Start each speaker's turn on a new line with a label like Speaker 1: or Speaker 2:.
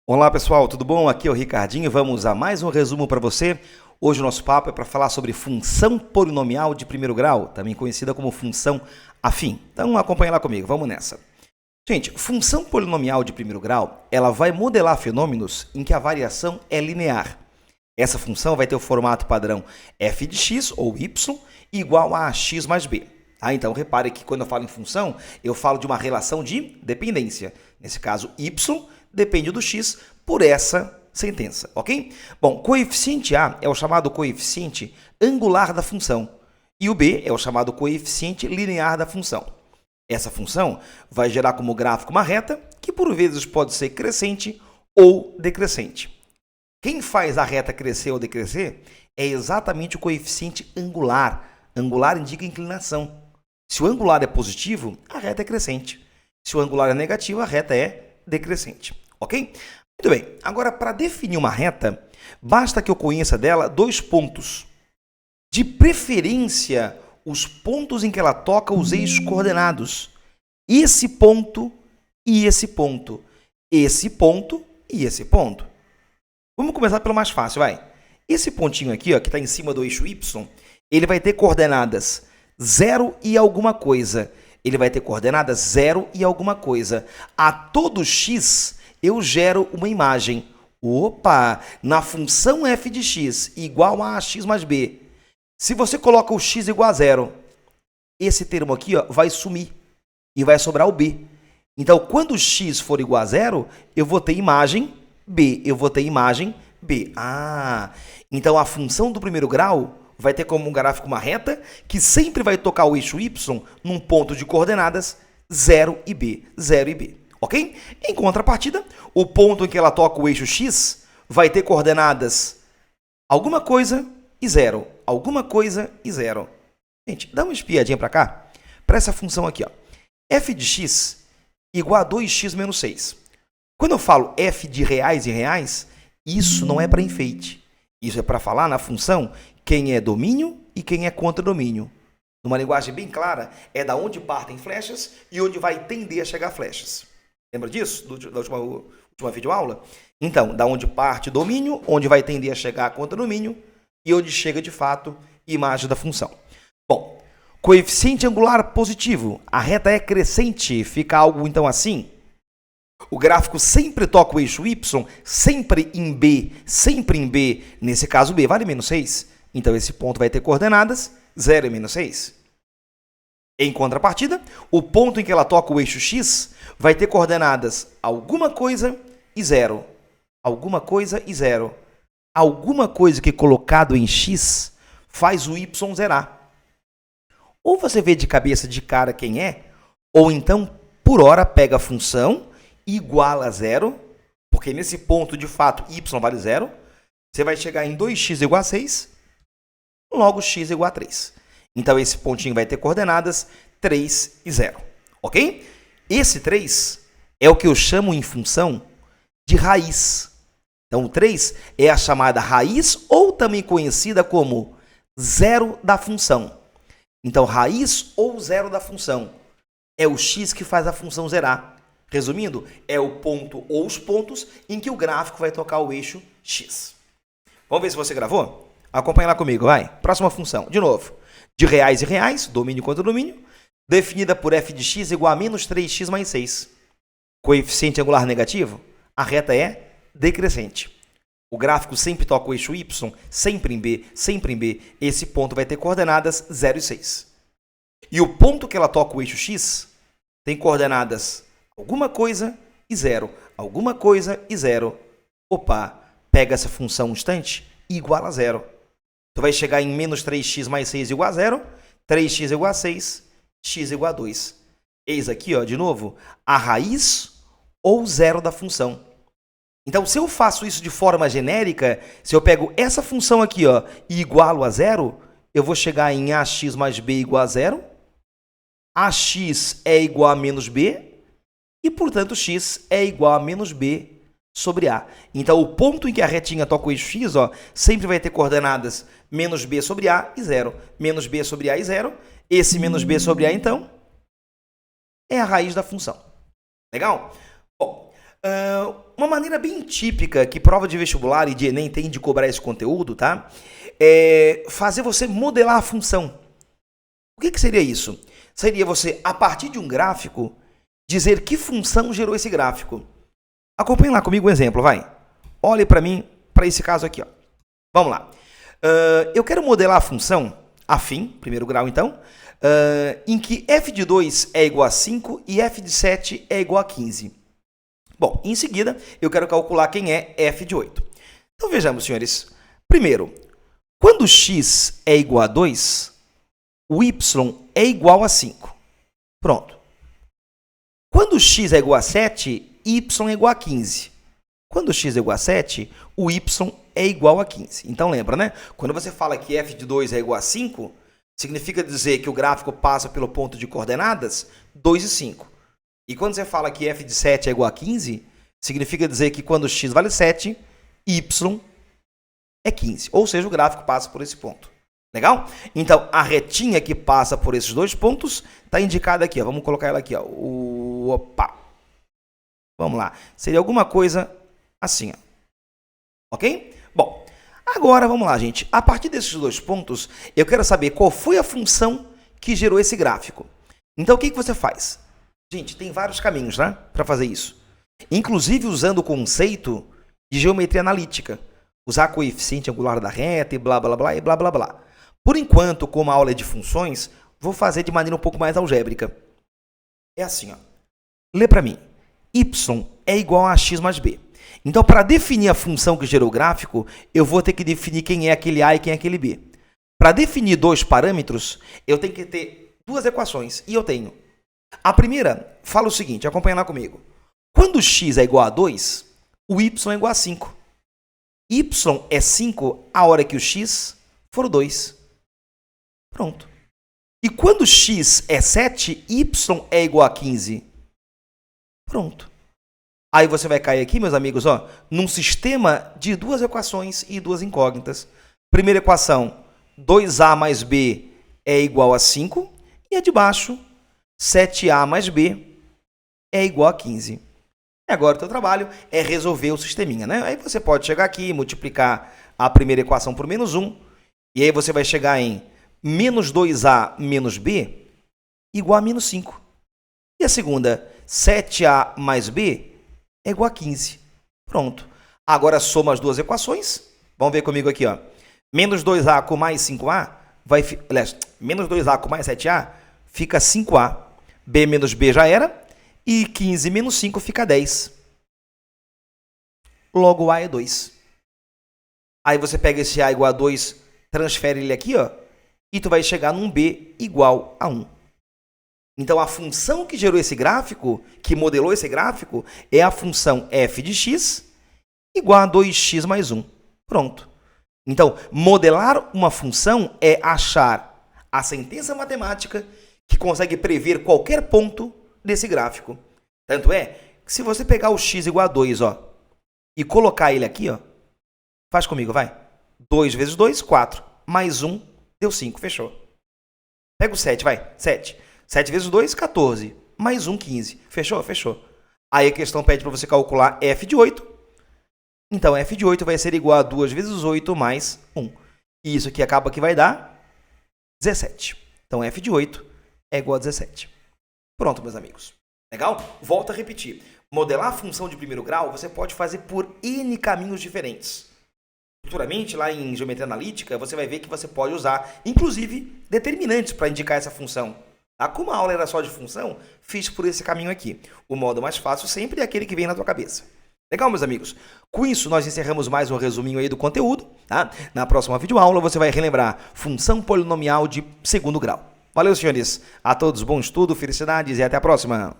Speaker 1: Olá pessoal, tudo bom? Aqui é o Ricardinho, vamos a mais um resumo para você. Hoje o nosso papo é para falar sobre função polinomial de primeiro grau, também conhecida como função afim. Então acompanha lá comigo, vamos nessa. Gente, função polinomial de primeiro grau, ela vai modelar fenômenos em que a variação é linear. Essa função vai ter o formato padrão f de x ou y igual a x mais b. Então, repare que quando eu falo em função, eu falo de uma relação de dependência. Nesse caso, y depende do x por essa sentença, ok? Bom, coeficiente A é o chamado coeficiente angular da função e o B é o chamado coeficiente linear da função. Essa função vai gerar como gráfico uma reta que, por vezes, pode ser crescente ou decrescente. Quem faz a reta crescer ou decrescer é exatamente o coeficiente angular. Angular indica inclinação. Se o angular é positivo, a reta é crescente. Se o angular é negativo, a reta é decrescente. Ok? Muito bem. Agora, para definir uma reta, basta que eu conheça dela dois pontos. De preferência, os pontos em que ela toca os eixos coordenados. Esse ponto e esse ponto. Esse ponto e esse ponto. Vamos começar pelo mais fácil, vai. Esse pontinho aqui, ó, que está em cima do eixo y, ele vai ter coordenadas 0 e alguma coisa. Ele vai ter coordenadas 0 e alguma coisa. A todo x, eu gero uma imagem. Opa! Na função f de x igual a x mais b, se você coloca o x igual a 0, esse termo aqui, ó, vai sumir e vai sobrar o b. Então, quando o x for igual a 0, eu vou ter imagem b. Eu vou ter imagem b. Então a função do primeiro grau vai ter como um gráfico uma reta que sempre vai tocar o eixo y num ponto de coordenadas 0 e b. 0 e b. Ok? Em contrapartida, o ponto em que ela toca o eixo x vai ter coordenadas alguma coisa e 0. Alguma coisa e 0. Gente, dá uma espiadinha para cá. Para essa função aqui, ó. F de x igual a 2x menos 6. Quando eu falo f de reais e reais, isso não é para enfeite. Isso é para falar na função quem é domínio e quem é contradomínio. Numa linguagem bem clara, é da onde partem flechas e onde vai tender a chegar flechas. Lembra disso, da última videoaula? Então, da onde parte domínio, onde vai tender a chegar contradomínio e onde chega, de fato, imagem da função. Bom, coeficiente angular positivo. A reta é crescente, fica algo, então, assim. O gráfico sempre toca o eixo y, sempre em B. Nesse caso, B vale menos 6. Então, esse ponto vai ter coordenadas 0 e menos 6. Em contrapartida, o ponto em que ela toca o eixo x vai ter coordenadas alguma coisa e 0. Alguma coisa e 0. Alguma coisa que colocado em x faz o y zerar. Ou você vê de cabeça de cara quem é, ou então, por hora, pega a função igual a 0, porque nesse ponto, de fato, y vale 0. Você vai chegar em 2x igual a 6, logo x igual a 3. Então, esse pontinho vai ter coordenadas 3 e 0. Ok? Esse 3 é o que eu chamo em função de raiz. Então, o 3 é a chamada raiz, ou também conhecida como zero da função. Então, raiz ou zero da função é o x que faz a função zerar. Resumindo, é o ponto ou os pontos em que o gráfico vai tocar o eixo x. Vamos ver se você gravou? Acompanha lá comigo, vai. Próxima função, de novo. De reais e reais, domínio contra domínio, definida por f de x igual a menos 3x mais 6. Coeficiente angular negativo, a reta é decrescente. O gráfico sempre toca o eixo y, sempre em B. Esse ponto vai ter coordenadas 0 e 6. E o ponto que ela toca o eixo x tem coordenadas alguma coisa e 0. Alguma coisa e 0. Opa, pega essa função um instante e iguala a 0. Tu vai chegar em menos 3x mais 6 igual a 0, 3x igual a 6, x igual a 2. Eis aqui, ó, de novo, a raiz ou zero da função. Então, se eu faço isso de forma genérica, se eu pego essa função aqui, ó, e igualo a 0, eu vou chegar em ax mais b igual a 0, ax é igual a menos b, e, portanto, x é igual a menos b sobre a. Então, o ponto em que a retinha toca o eixo x, ó, sempre vai ter coordenadas menos b sobre a e 0. Menos b sobre a e 0. Esse menos b sobre a, então, é a raiz da função. Legal? Bom, Uma maneira bem típica que prova de vestibular e de Enem tem de cobrar esse conteúdo, tá? É fazer você modelar a função. O que seria isso? Seria você, a partir de um gráfico, dizer que função gerou esse gráfico. Acompanhe lá comigo um exemplo, vai. Olhe para mim, para esse caso aqui, ó. Vamos lá. Eu quero modelar a função afim, primeiro grau então, em que f de 2 é igual a 5 e f de 7 é igual a 15. Bom, em seguida, eu quero calcular quem é f de 8. Então, vejamos, senhores. Primeiro, quando x é igual a 2, o y é igual a 5. Pronto. Quando x é igual a 7, y é igual a 15. Quando x é igual a 7, o y é igual a 15. Então, lembra, né? Quando você fala que f de 2 é igual a 5, significa dizer que o gráfico passa pelo ponto de coordenadas 2 e 5. E quando você fala que f de 7 é igual a 15, significa dizer que quando x vale 7, y é 15. Ou seja, o gráfico passa por esse ponto. Legal? Então, a retinha que passa por esses dois pontos está indicada aqui. Ó. Vamos colocar ela aqui. Ó. Opa! Vamos lá. Seria alguma coisa assim. Ó. Ok? Bom, agora vamos lá, gente. A partir desses dois pontos, eu quero saber qual foi a função que gerou esse gráfico. Então, o que você faz? Gente, tem vários caminhos, né, para fazer isso. Inclusive usando o conceito de geometria analítica. Usar coeficiente angular da reta e blá, blá, blá, e blá, blá, blá. Por enquanto, como a aula é de funções, vou fazer de maneira um pouco mais algébrica. É assim, ó. Lê para mim. Y é igual a x mais b. Então, para definir a função que gerou o gráfico, eu vou ter que definir quem é aquele a e quem é aquele b. Para definir dois parâmetros, eu tenho que ter duas equações. E eu tenho. A primeira fala o seguinte, acompanha lá comigo. Quando x é igual a 2, o y é igual a 5. Y é 5 a hora que o x for 2. Pronto. E quando x é 7, y é igual a 15. Pronto. Aí você vai cair aqui, meus amigos, ó, num sistema de duas equações e duas incógnitas. Primeira equação, 2a mais b é igual a 5. E a de baixo, 7a mais b é igual a 15. E agora o teu trabalho é resolver o sisteminha, né? Aí você pode chegar aqui e multiplicar a primeira equação por menos 1. E aí você vai chegar em menos 2a menos b igual a menos 5. E a segunda, 7a mais b é igual a 15. Pronto. Agora soma as duas equações. Vamos ver comigo aqui, ó. Menos 2a com mais 5a vai... Aliás, menos 2a com mais 7a fica 5a. B menos B já era. E 15 menos 5 fica 10. Logo A é 2. Aí você pega esse A igual a 2, transfere ele aqui, ó, e tu vai chegar num B igual a 1. Então, a função que gerou esse gráfico, que modelou esse gráfico, é a função f de x igual a 2x mais 1. Pronto. Então, modelar uma função é achar a sentença matemática que consegue prever qualquer ponto desse gráfico. Tanto é que se você pegar o x igual a 2, ó, e colocar ele aqui, ó, faz comigo, vai. 2 vezes 2, 4. Mais 1, deu 5, fechou. Pega o 7, vai. 7. 7 vezes 2, 14. Mais 1, 15. Fechou? Fechou. Aí a questão pede para você calcular f de 8. Então, f de 8 vai ser igual a 2 vezes 8 mais 1. E isso aqui acaba que vai dar 17. Então, f de 8 é igual a 17. Pronto, meus amigos. Legal? Volto a repetir. Modelar a função de primeiro grau, você pode fazer por N caminhos diferentes. Futuramente, lá em geometria analítica, você vai ver que você pode usar, inclusive, determinantes para indicar essa função. Tá? Como a aula era só de função, fiz por esse caminho aqui. O modo mais fácil sempre é aquele que vem na tua cabeça. Legal, meus amigos? Com isso, nós encerramos mais um resuminho aí do conteúdo. Tá? Na próxima videoaula, você vai relembrar função polinomial de segundo grau. Valeu, senhores. A todos, bom estudo, felicidades e até a próxima.